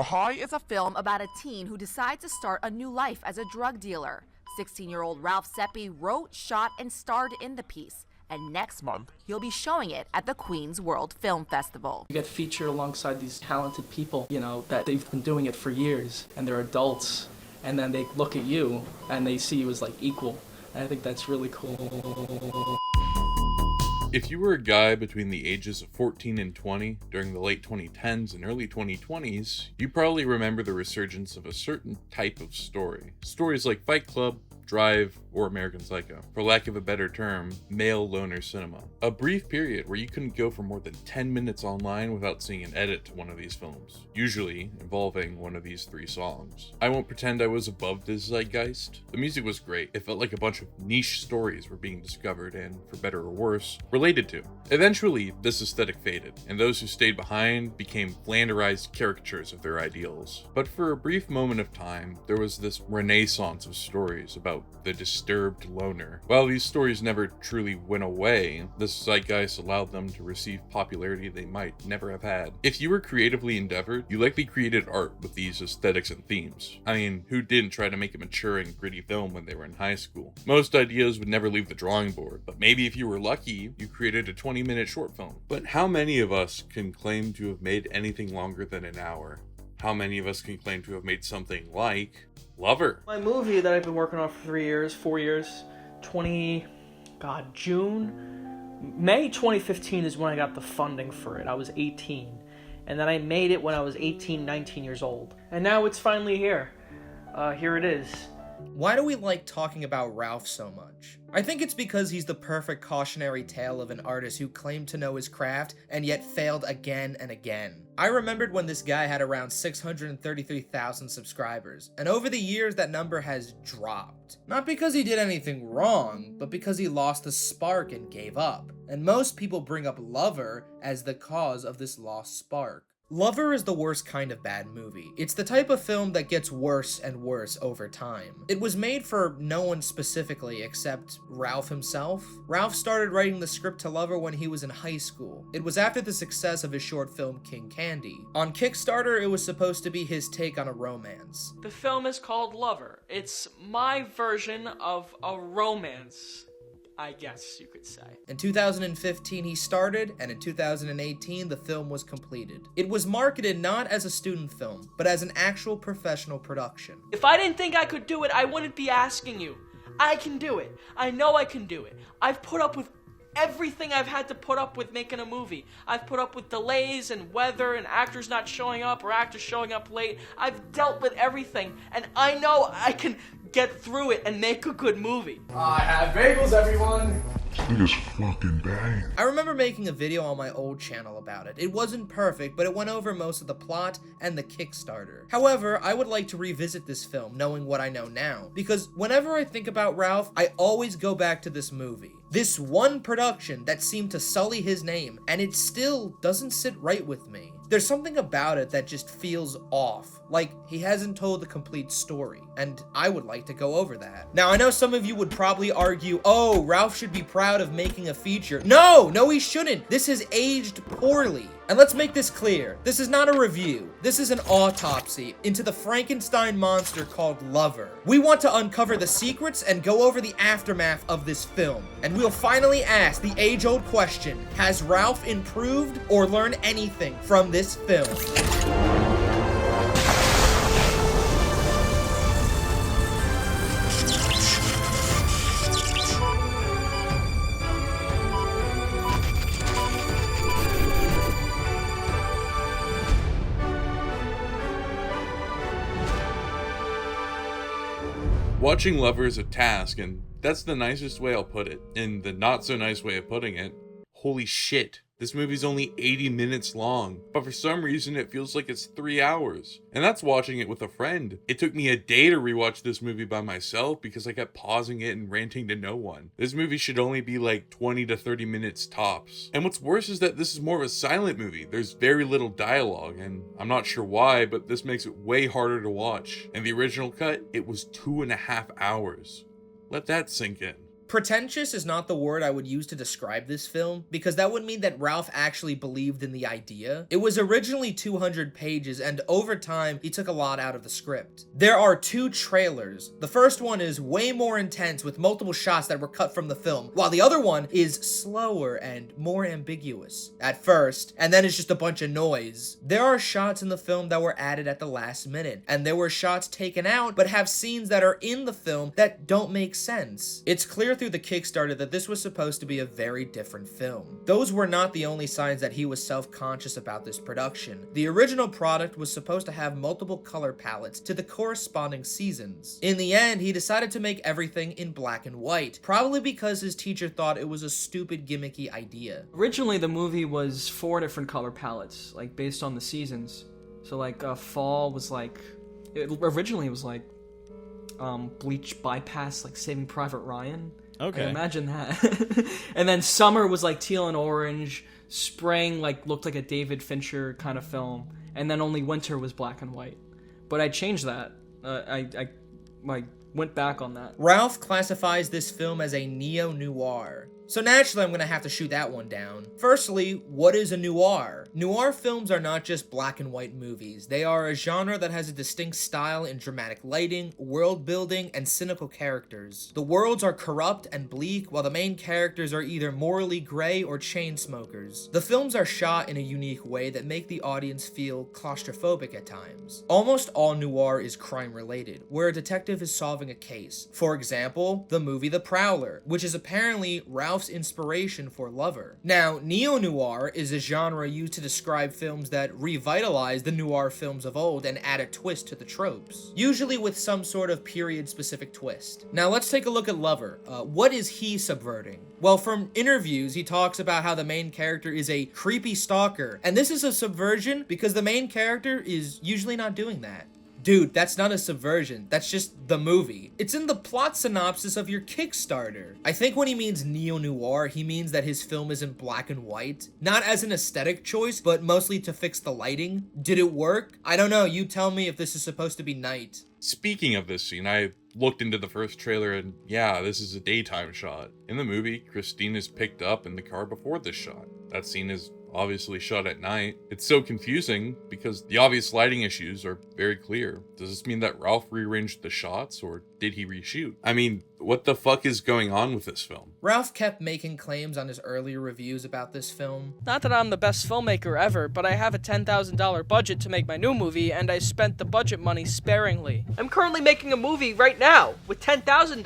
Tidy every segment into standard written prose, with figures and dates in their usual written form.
The High is a film about a teen who decides to start a new life as a drug dealer. 16-year-old Ralph Sepe wrote, shot, and starred in the piece. And next month, he'll be showing it at the Queens World Film Festival. You get featured alongside these talented people, that they've been doing it for years, and they're adults, and then they look at you, and they see you as, equal. And I think that's really cool. If you were a guy between the ages of 14 and 20 during the late 2010s and early 2020s, you probably remember the resurgence of a certain type of story. Stories like Fight Club, Drive, or American Psycho. For lack of a better term, male loner cinema. A brief period where you couldn't go for more than 10 minutes online without seeing an edit to one of these films, usually involving one of these 3 songs. I won't pretend I was above this zeitgeist. The music was great. It felt like a bunch of niche stories were being discovered and, for better or worse, related to. Eventually, this aesthetic faded, and those who stayed behind became flanderized caricatures of their ideals. But for a brief moment of time, there was this renaissance of stories about the disturbed loner. While these stories never truly went away, this zeitgeist allowed them to receive popularity they might never have had. If you were creatively endeavored, you likely created art with these aesthetics and themes. I mean, who didn't try to make a mature and gritty film when they were in high school? Most ideas would never leave the drawing board, but maybe if you were lucky, you created a 20-minute short film. But how many of us can claim to have made anything longer than an hour? How many of us can claim to have made something like Lover? My movie that I've been working on for 4 years, May 2015 is when I got the funding for it. I was 18. And then I made it when I was 18, 19 years old. And now it's finally here. Here it is. Why do we like talking about Ralph so much? I think it's because he's the perfect cautionary tale of an artist who claimed to know his craft and yet failed again and again. I remembered when this guy had around 633,000 subscribers, and over the years that number has dropped. Not because he did anything wrong, but because he lost the spark and gave up. And most people bring up Lover as the cause of this lost spark. Lover is the worst kind of bad movie. It's the type of film that gets worse and worse over time. It was made for no one specifically except Ralph himself. Ralph started writing the script to Lover when he was in high school. It was after the success of his short film King Candy. On Kickstarter, it was supposed to be his take on a romance. The film is called Lover. It's my version of a romance, I guess you could say. In 2015 he started, and in 2018 the film was completed. It was marketed not as a student film, but as an actual professional production. If I didn't think I could do it, I wouldn't be asking you. I can do it. I know I can do it. I've put up with everything I've had to put up with making a movie. I've put up with delays and weather and actors not showing up or actors showing up late. I've dealt with everything, and I know I can get through it and make a good movie. I have bagels, everyone. This fucking bang. I remember making a video on my old channel about it. It wasn't perfect, but it went over most of the plot and the Kickstarter. However, I would like to revisit this film knowing what I know now, because whenever I think about Ralph, I always go back to this movie. This one production that seemed to sully his name, and it still doesn't sit right with me. There's something about it that just feels off, like he hasn't told the complete story, and I would like to go over that. Now, I know some of you would probably argue, oh, Ralph should be proud of making a feature. No, he shouldn't. This has aged poorly. And let's make this clear, this is not a review. This is an autopsy into the Frankenstein monster called Lover. We want to uncover the secrets and go over the aftermath of this film. And we'll finally ask the age-old question, has Ralph improved or learned anything from this film? Watching Lover is a task, and that's the nicest way I'll put it. In the not so nice way of putting it, holy shit, this movie's only 80 minutes long, but for some reason it feels like it's 3 hours. And that's watching it with a friend. It took me a day to rewatch this movie by myself because I kept pausing it and ranting to no one. This movie should only be like 20 to 30 minutes tops. And what's worse is that this is more of a silent movie. There's very little dialogue, and I'm not sure why, but this makes it way harder to watch. In the original cut, it was 2.5 hours. Let that sink in. Pretentious is not the word I would use to describe this film, because that would mean that Ralph actually believed in the idea. It was originally 200 pages, and over time, he took a lot out of the script. There are 2 trailers. The first one is way more intense with multiple shots that were cut from the film, while the other one is slower and more ambiguous at first, and then it's just a bunch of noise. There are shots in the film that were added at the last minute, and there were shots taken out but have scenes that are in the film that don't make sense. It's clear through the Kickstarter that this was supposed to be a very different film. Those were not the only signs that he was self-conscious about this production. The original product was supposed to have multiple color palettes to the corresponding seasons. In the end, he decided to make everything in black and white, probably because his teacher thought it was a stupid gimmicky idea. Originally, the movie was 4 different color palettes, like based on the seasons. So like fall was like, originally it was like Bleach Bypass, like Saving Private Ryan. Okay. Imagine that. And then summer was like teal and orange. Spring like looked like a David Fincher kind of film. And then only winter was black and white. But I changed that. I went back on that. Ralph classifies this film as a neo-noir. So naturally, I'm gonna have to shoot that one down. Firstly, what is a noir? Noir films are not just black and white movies. They are a genre that has a distinct style in dramatic lighting, world building, and cynical characters. The worlds are corrupt and bleak, while the main characters are either morally gray or chain smokers. The films are shot in a unique way that make the audience feel claustrophobic at times. Almost all noir is crime related, where a detective is solving a case. For example, the movie The Prowler, which is apparently Ralph's inspiration for Lover. Now, neo-noir is a genre used to describe films that revitalize the noir films of old and add a twist to the tropes, usually with some sort of period-specific twist. Now, let's take a look at Lover. What is he subverting? Well, from interviews, he talks about how the main character is a creepy stalker, and this is a subversion because the main character is usually not doing that. Dude, that's not a subversion. That's just the movie. It's in the plot synopsis of your Kickstarter. I think when he means neo-noir, he means that his film is in black and white. Not as an aesthetic choice, but mostly to fix the lighting. Did it work? I don't know. You tell me if this is supposed to be night. Speaking of this scene, I looked into the first trailer and yeah, this is a daytime shot. In the movie, Christina is picked up in the car before this shot. That scene is obviously shot at night. It's so confusing because the obvious lighting issues are very clear. Does this mean that Ralph rearranged the shots or did he reshoot? I mean, what the fuck is going on with this film? Ralph kept making claims on his earlier reviews about this film. Not that I'm the best filmmaker ever, but I have a $10,000 budget to make my new movie, and I spent the budget money sparingly. I'm currently making a movie right now with $10,000.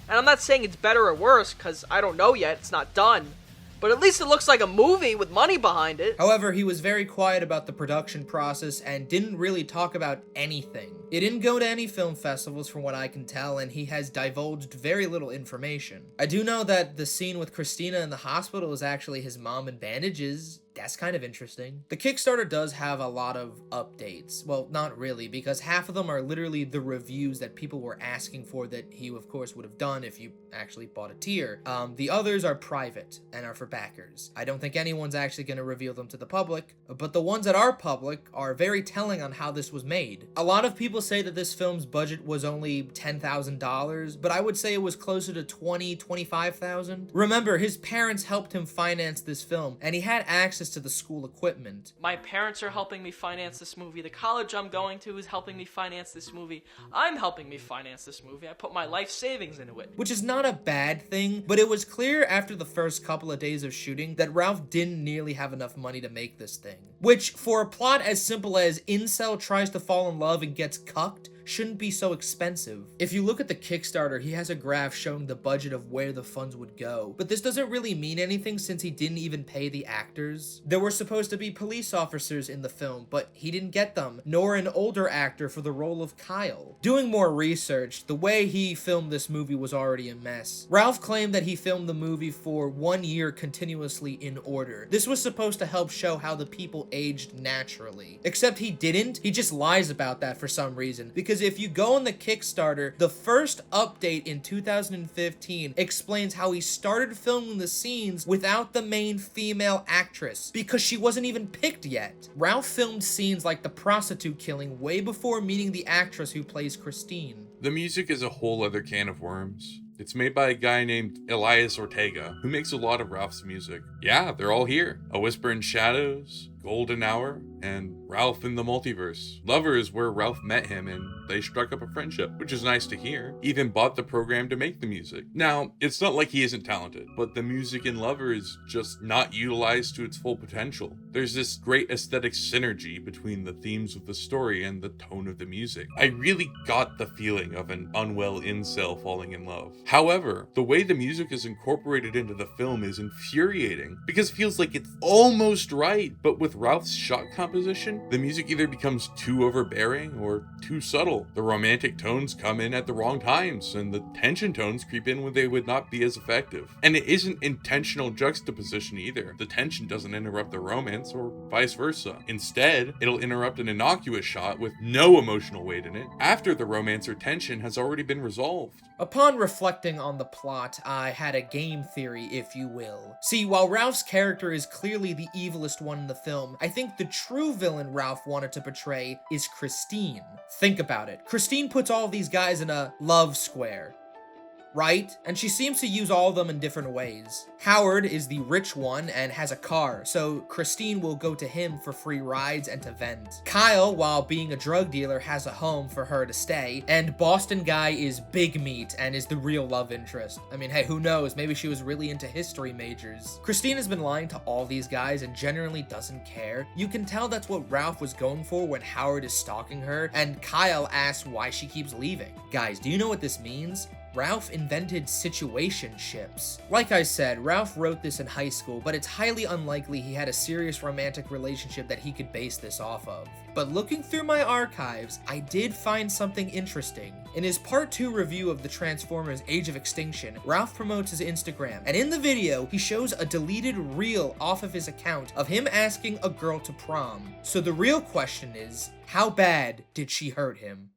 And I'm not saying it's better or worse, because I don't know yet, it's not done. But at least it looks like a movie with money behind it. However, he was very quiet about the production process and didn't really talk about anything. He didn't go to any film festivals from what I can tell, and he has divulged very little information. I do know that the scene with Christina in the hospital is actually his mom in bandages. That's kind of interesting. The Kickstarter does have a lot of updates. Well, not really, because half of them are literally the reviews that people were asking for that he, of course, would have done if you actually bought a tier. The others are private and are for backers. I don't think anyone's actually going to reveal them to the public, but the ones that are public are very telling on how this was made. A lot of people say that this film's budget was only $10,000, but I would say it was closer to $25,000. Remember, his parents helped him finance this film, and he had access to the school equipment. My parents are helping me finance this movie. The college I'm going to is helping me finance this movie. I'm helping me finance this movie. I put my life savings into it. Which is not a bad thing, but it was clear after the first couple of days of shooting that Ralph didn't nearly have enough money to make this thing. Which, for a plot as simple as incel tries to fall in love and gets cucked, shouldn't be so expensive. If you look at the Kickstarter, he has a graph showing the budget of where the funds would go, but this doesn't really mean anything since he didn't even pay the actors. There were supposed to be police officers in the film, but he didn't get them, nor an older actor for the role of Kyle. Doing more research, the way he filmed this movie was already a mess. Ralph claimed that he filmed the movie for 1 year continuously in order. This was supposed to help show how the people aged naturally. Except he didn't. He just lies about that for some reason, because if you go on the Kickstarter, the first update in 2015 explains how he started filming the scenes without the main female actress, because she wasn't even picked yet. Ralph filmed scenes like the prostitute killing way before meeting the actress who plays Christine. The music is a whole other can of worms. It's made by a guy named Elias Ortega, who makes a lot of Ralph's music. Yeah, they're all here. A Whisper in Shadows, Golden Hour, and Ralph in the Multiverse. Lover is where Ralph met him and they struck up a friendship, which is nice to hear. He even bought the program to make the music. Now, it's not like he isn't talented, but the music in Lover is just not utilized to its full potential. There's this great aesthetic synergy between the themes of the story and the tone of the music. I really got the feeling of an unwell incel falling in love. However, the way the music is incorporated into the film is infuriating because it feels like it's almost right, but with Ralph's shot composition, the music either becomes too overbearing or too subtle. The romantic tones come in at the wrong times, and the tension tones creep in when they would not be as effective. And it isn't intentional juxtaposition either. The tension doesn't interrupt the romance, or vice versa. Instead, it'll interrupt an innocuous shot with no emotional weight in it, after the romance or tension has already been resolved. Upon reflecting on the plot, I had a game theory, if you will. See, while Ralph's character is clearly the evilest one in the film, I think the true villain Ralph wanted to portray is Christine. Think about it. Christine puts all of these guys in a love square, right? And she seems to use all of them in different ways. Howard is the rich one and has a car, so Christine will go to him for free rides and to vent. Kyle, while being a drug dealer, has a home for her to stay, and Boston Guy is big meat and is the real love interest. I mean, hey, who knows? Maybe she was really into history majors. Christine has been lying to all these guys and generally doesn't care. You can tell that's what Ralph was going for when Howard is stalking her, and Kyle asks why she keeps leaving. Guys, do you know what this means? Ralph invented situationships. Like I said, Ralph wrote this in high school, but it's highly unlikely he had a serious romantic relationship that he could base this off of. But looking through my archives, I did find something interesting. In his part 2 review of the Transformers Age of Extinction, Ralph promotes his Instagram, and in the video, he shows a deleted reel off of his account of him asking a girl to prom. So the real question is, how bad did she hurt him?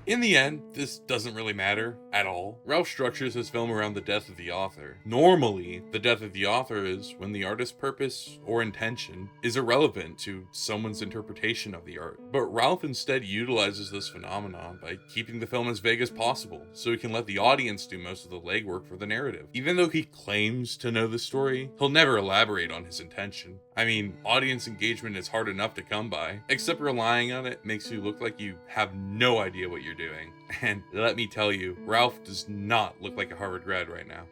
In the end, this doesn't really matter at all. Ralph structures his film around the death of the author. Normally, the death of the author is when the artist's purpose or intention is irrelevant to someone's interpretation of the art. But Ralph instead utilizes this phenomenon by keeping the film as vague as possible, so he can let the audience do most of the legwork for the narrative. Even though he claims to know the story, he'll never elaborate on his intention. I mean, audience engagement is hard enough to come by, except relying on it makes you look like you have no idea what you're doing. And let me tell you, Ralph does not look like a Harvard grad right now.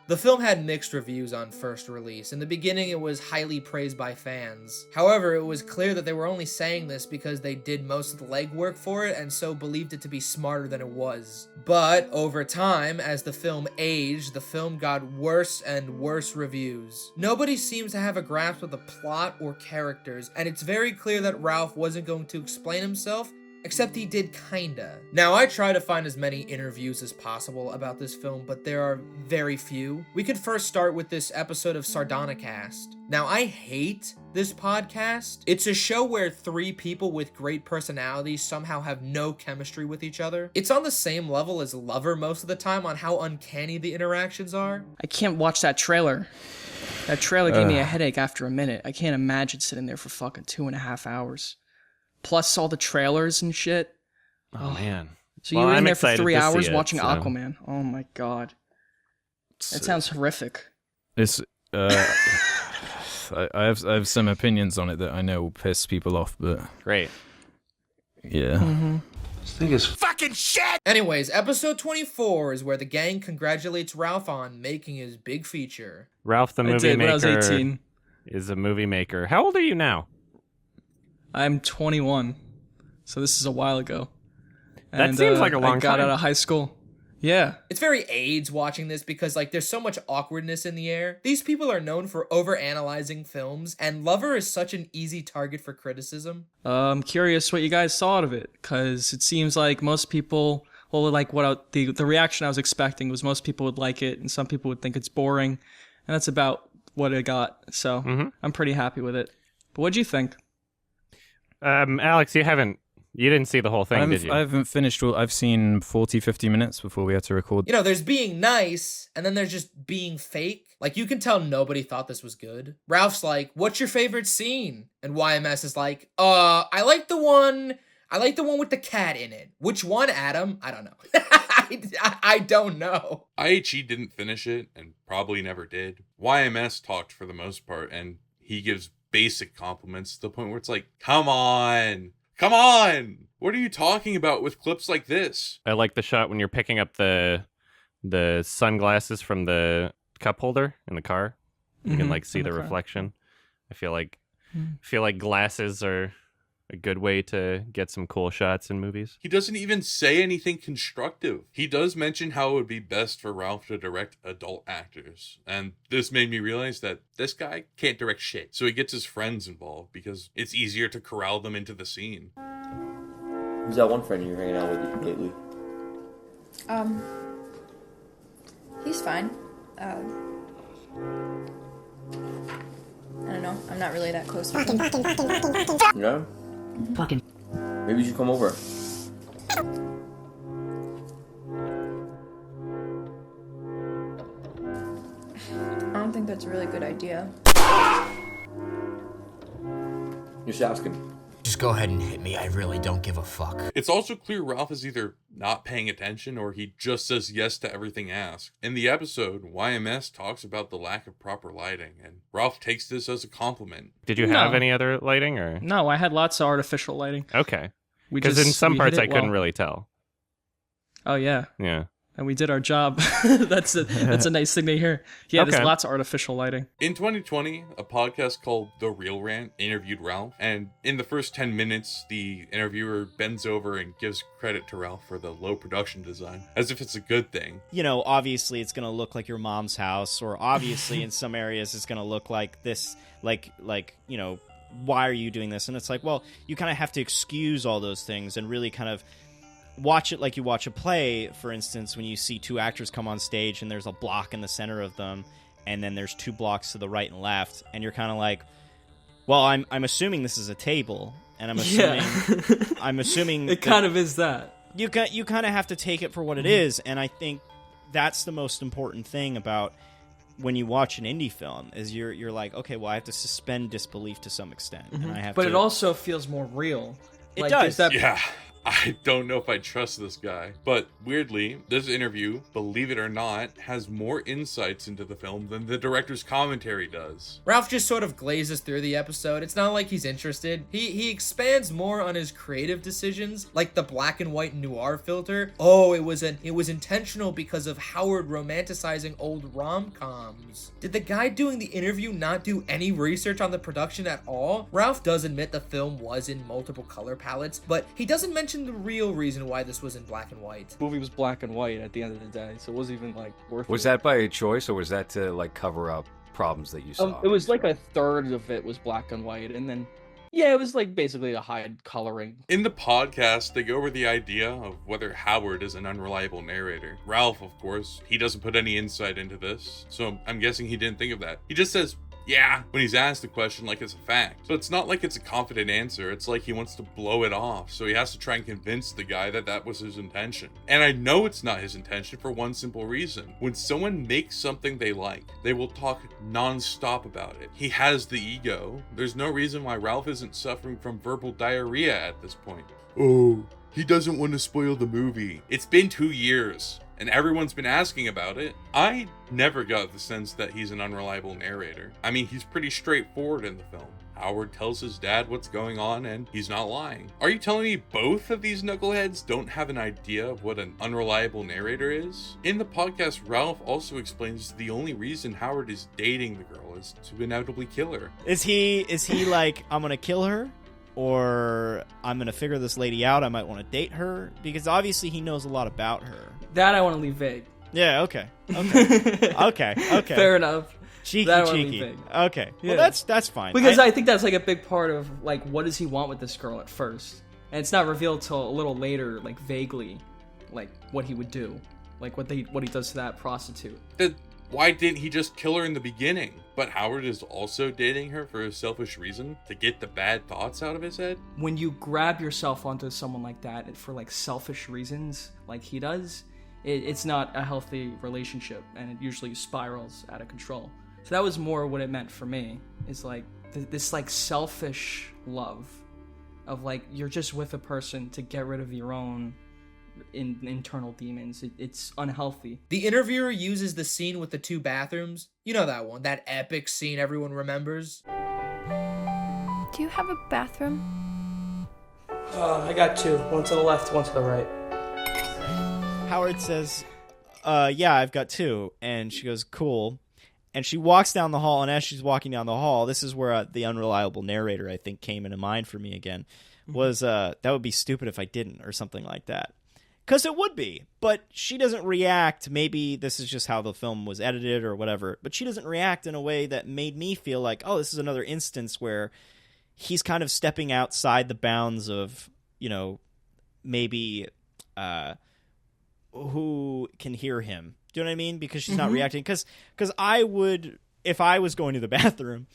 The film had mixed reviews on first release. In the beginning, it was highly praised by fans. However, it was clear that they were only saying this because they did most of the legwork for it and so believed it to be smarter than it was. But over time, as the film aged, the film got worse and worse reviews. Nobody seems to have a grasp of the plot or characters, and it's very clear that Ralph wasn't going to explain himself, except he did kinda. Now, I try to find as many interviews as possible about this film, but there are very few. We could first start with this episode of Sardonicast. Now, I hate this podcast. It's a show where 3 people with great personalities somehow have no chemistry with each other. It's on the same level as Lover most of the time on how uncanny the interactions are. I can't watch that trailer. That trailer gave me a headache after a minute. I can't imagine sitting there for fucking 2.5 hours. Plus all the trailers and shit. Oh man. So you were in there for 3 hours watching Aquaman. Oh my god. That sounds horrific. It's I have some opinions on it that I know will piss people off, but Great. yeah. Mm-hmm. This thing is fucking shit! Anyways, episode 24 is where the gang congratulates Ralph on making his big feature. Ralph the I Movie did when I was Maker 18. is a movie maker. How old are you now? I'm 21. So this is a while ago. That seems like a long I got time. out of high school. Yeah. It's very AIDS watching this because, like, there's so much awkwardness in the air. These people are known for overanalyzing films, and Lover is such an easy target for criticism. I'm curious what you guys thought of it, because it seems like most people, well, like the reaction I was expecting was most people would like it, and some people would think it's boring, and that's about what I got. So I'm pretty happy with it. But what'd you think? Alex, you haven't You didn't see the whole thing, did you? I haven't finished. I've seen 40, 50 minutes before we had to record. You know, there's being nice, and then there's just being fake. Like, you can tell nobody thought this was good. Ralph's like, what's your favorite scene? And YMS is like, I like the one with the cat in it. Which one, Adam? I don't know. I don't know. IHE didn't finish it, and probably never did. YMS talked for the most part, and he gives basic compliments to the point where it's like, come on! What are you talking about with clips like this? I like the shot when you're picking up the sunglasses from the cup holder in the car. You can like see the reflection. I feel like glasses are a good way to get some cool shots in movies. He doesn't even say anything constructive. He does mention how it would be best for Ralph to direct adult actors. And this made me realize that this guy can't direct shit. So he gets his friends involved because it's easier to corral them into the scene. Who's that one friend you're hanging out with lately? He's fine. I don't know. I'm not really that close with him. Yeah? Fucking. Maybe you should come over. I don't think that's a really good idea. Just asking. Just go ahead and hit me. I really don't give a fuck. It's also clear Ralph is either not paying attention or he just says yes to everything asked. In the episode, YMS talks about the lack of proper lighting, and Ralph takes this as a compliment. Did you have any other lighting, or? No, I had lots of artificial lighting. Okay. Because in some parts I couldn't really tell. Oh, yeah. Yeah. And we did our job. That's a nice thing to hear. Yeah, Okay. There's lots of artificial lighting. In 2020, a podcast called The Real Rant interviewed Ralph, and in the first 10 minutes, the interviewer bends over and gives credit to Ralph for the low production design, as if it's a good thing. You know, obviously it's going to look like your mom's house, or obviously in some areas it's going to look like this, like, you know, why are you doing this? And it's like, well, you kind of have to excuse all those things and really kind of watch it like you watch a play. For instance, when you see two actors come on stage and there's a block in the center of them, and then there's two blocks to the right and left, and you're kind of like, well, I'm assuming this is a table, and I'm assuming It kind of is that. You kind of have to take it for what it is, and I think that's the most important thing about when you watch an indie film is you're like, okay, well, I have to suspend disbelief to some extent, and I have But to. it also feels more real. It does. Yeah. I don't know if I trust this guy. But weirdly, this interview, believe it or not, has more insights into the film than the director's commentary does. Ralph just sort of glazes through the episode. It's not like he's interested. He expands more on his creative decisions, like the black and white noir filter. Oh, it was intentional because of Howard romanticizing old rom-coms. Did the guy doing the interview not do any research on the production at all? Ralph does admit the film was in multiple color palettes, but he doesn't mention the real reason why this was in black and white. The movie was black and white at the end of the day, so it wasn't even like worth it. Was that by choice, or was that to like cover up problems that you saw? It was like a third of it was black and white, and then it was like basically a hide coloring. In the podcast, they go over the idea of whether Howard is an unreliable narrator. Ralph, of course, he doesn't put any insight into this, so I'm guessing he didn't think of that. He just says, yeah, when he's asked the question like it's a fact. So it's not like it's a confident answer. It's like he wants to blow it off. So he has to try and convince the guy that that was his intention. And I know it's not his intention for one simple reason. When someone makes something they like, they will talk non-stop about it. He has the ego. There's no reason why Ralph isn't suffering from verbal diarrhea at this point. Oh, he doesn't want to spoil the movie. It's been 2 years. And everyone's been asking about it. I never got the sense that he's an unreliable narrator. I mean, he's pretty straightforward in the film. Howard tells his dad what's going on, and he's not lying. Are you telling me both of these knuckleheads don't have an idea of what an unreliable narrator is? In the podcast, Ralph also explains the only reason Howard is dating the girl is to inevitably kill her. Is he like, I'm gonna kill her? Or I'm going to figure this lady out, I might want to date her? Because obviously he knows a lot about her. That I want to leave vague. Yeah, okay. Okay. Fair enough. Cheeky. Okay. Yeah. Well, that's fine. Because I think that's like a big part of like what does he want with this girl at first, and it's not revealed till a little later, like vaguely, like what he would do, like what he does to that prostitute. The Why didn't he just kill her in the beginning? But Howard is also dating her for a selfish reason, to get the bad thoughts out of his head? When you grab yourself onto someone like that for like selfish reasons, like he does, it's not a healthy relationship, and it usually spirals out of control. So that was more what it meant for me. It's like this like selfish love of like you're just with a person to get rid of your own internal demons. It's unhealthy. The interviewer uses the scene with the 2 bathrooms. You know that one, that epic scene everyone remembers. Do you have a bathroom? I got 2. One to the left, one to the right. Howard says, yeah, I've got 2. And she goes, cool. And she walks down the hall, and as she's walking down the hall, this is where the unreliable narrator, I think, came into mind for me again, was that would be stupid if I didn't, or something like that. Because it would be, but she doesn't react. Maybe this is just how the film was edited or whatever, but she doesn't react in a way that made me feel like, oh, this is another instance where he's kind of stepping outside the bounds of, you know, maybe who can hear him. Do you know what I mean? Because she's not reacting. Because I would, if I was going to the bathroom,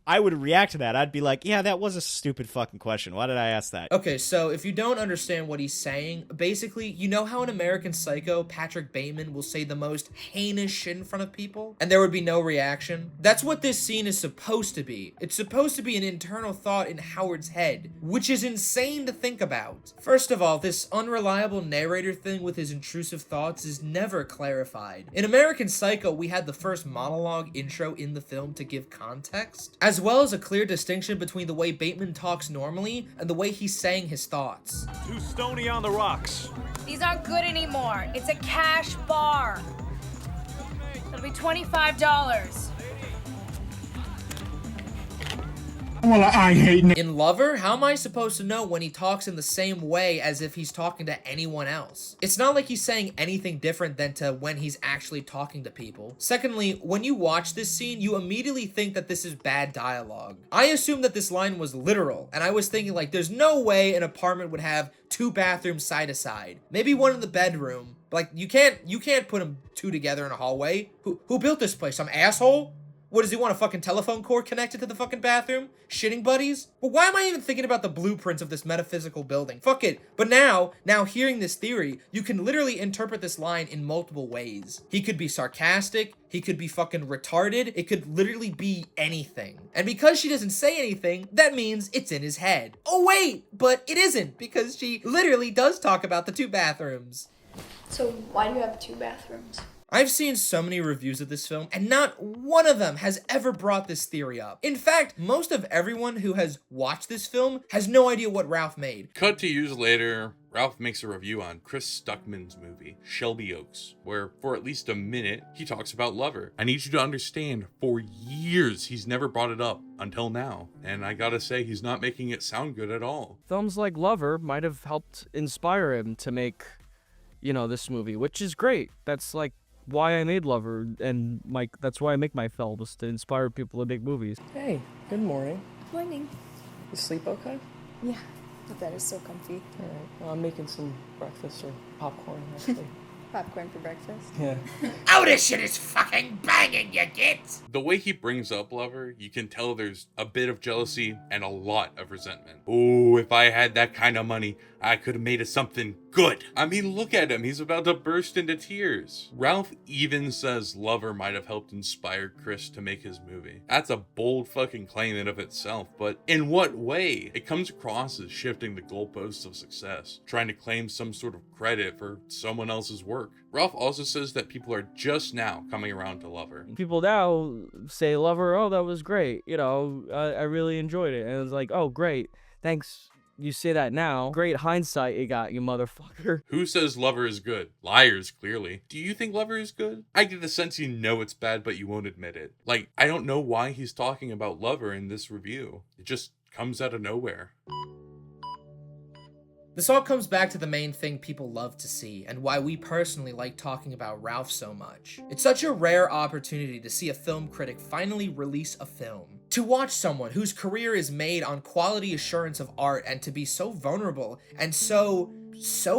I would react to that. I'd be like, yeah, that was a stupid fucking question. Why did I ask that? Okay, so if you don't understand what he's saying, basically, you know how in American Psycho, Patrick Bateman will say the most heinous shit in front of people, and there would be no reaction? That's what this scene is supposed to be. It's supposed to be an internal thought in Howard's head, which is insane to think about. First of all, this unreliable narrator thing with his intrusive thoughts is never clarified. In American Psycho, we had the first monologue intro in the film to give context, as well as a clear distinction between the way Bateman talks normally and the way he's saying his thoughts. Too stony on the rocks. These aren't good anymore. It's a cash bar. It'll be $25. Well, I hate In Lover, how am I supposed to know when he talks in the same way as if he's talking to anyone else? It's not like he's saying anything different than to when he's actually talking to people. Secondly, when you watch this scene, you immediately think that this is bad dialogue. I assumed that this line was literal, and I was thinking like, there's no way an apartment would have 2 bathrooms side to side. Maybe one in the bedroom. Like, you can't put them 2 together in a hallway. Who built this place? Some asshole? What, does he want a fucking telephone cord connected to the fucking bathroom? Shitting buddies? Well, why am I even thinking about the blueprints of this metaphysical building? Fuck it. But now hearing this theory, you can literally interpret this line in multiple ways. He could be sarcastic, he could be fucking retarded, it could literally be anything. And because she doesn't say anything, that means it's in his head. Oh wait, but it isn't, because she literally does talk about the 2 bathrooms. So why do you have 2 bathrooms? I've seen so many reviews of this film, and not one of them has ever brought this theory up. In fact, most of everyone who has watched this film has no idea what Ralph made. Cut to years later, Ralph makes a review on Chris Stuckman's movie, Shelby Oaks, where for at least a minute, he talks about Lover. I need you to understand, for years, he's never brought it up until now. And I gotta say, he's not making it sound good at all. Films like Lover might have helped inspire him to make, you know, this movie, which is great. That's like why I made Lover, and that's why I make my films, to inspire people to make movies. Hey, good morning. Morning. You sleep okay? Yeah, the bed is so comfy. Alright, well, I'm making some breakfast or popcorn, actually. Popcorn for breakfast? Yeah. Oh, this shit is fucking banging, you get? The way he brings up Lover, you can tell there's a bit of jealousy and a lot of resentment. Oh, if I had that kind of money, I could have made it something good. I mean, look at him. He's about to burst into tears. Ralph even says Lover might have helped inspire Chris to make his movie. That's a bold fucking claim in of itself, but in what way? It comes across as shifting the goalposts of success, trying to claim some sort of credit for someone else's work. Ralph also says that people are just now coming around to Lover. People now say Lover, oh, that was great. You know, I really enjoyed it. And it's like, oh, great. Thanks. You say that now. Great hindsight you got, you motherfucker. Who says Lover is good? Liars, clearly. Do you think Lover is good? I get the sense you know it's bad, but you won't admit it. Like, I don't know why he's talking about Lover in this review. It just comes out of nowhere. This all comes back to the main thing people love to see, and why we personally like talking about Ralph so much. It's such a rare opportunity to see a film critic finally release a film. To watch someone whose career is made on quality assurance of art and to be so vulnerable and so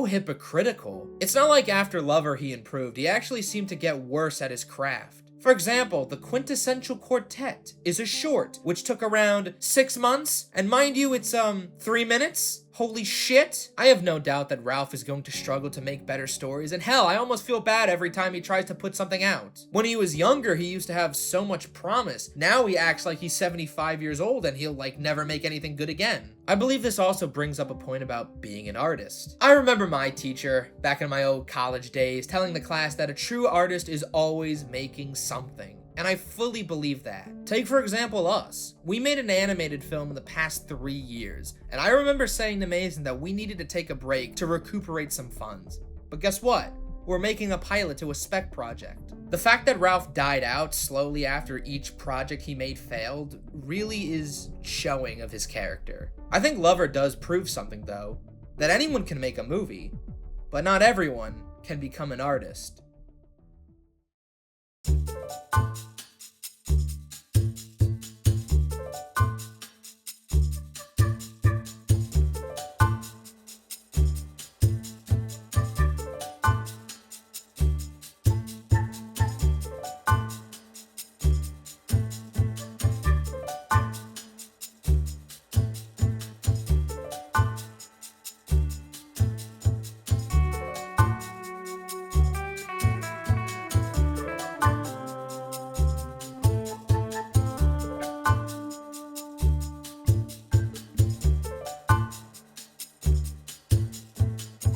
hypocritical. It's not like after Lover he improved, he actually seemed to get worse at his craft. For example, The Quintessential Quartet is a short, which took around 6 months, and mind you, it's 3 minutes? Holy shit! I have no doubt that Ralph is going to struggle to make better stories, and hell, I almost feel bad every time he tries to put something out. When he was younger, he used to have so much promise. Now he acts like he's 75 years old and he'll like never make anything good again. I believe this also brings up a point about being an artist. I remember my teacher, back in my old college days, telling the class that a true artist is always making something. And I fully believe that. Take for example us. We made an animated film in the past 3 years, and I remember saying to Mason that we needed to take a break to recuperate some funds. But guess what? We're making a pilot to a spec project. The fact that Ralph died out slowly after each project he made failed really is showing of his character. I think Lover does prove something though, that anyone can make a movie, but not everyone can become an artist.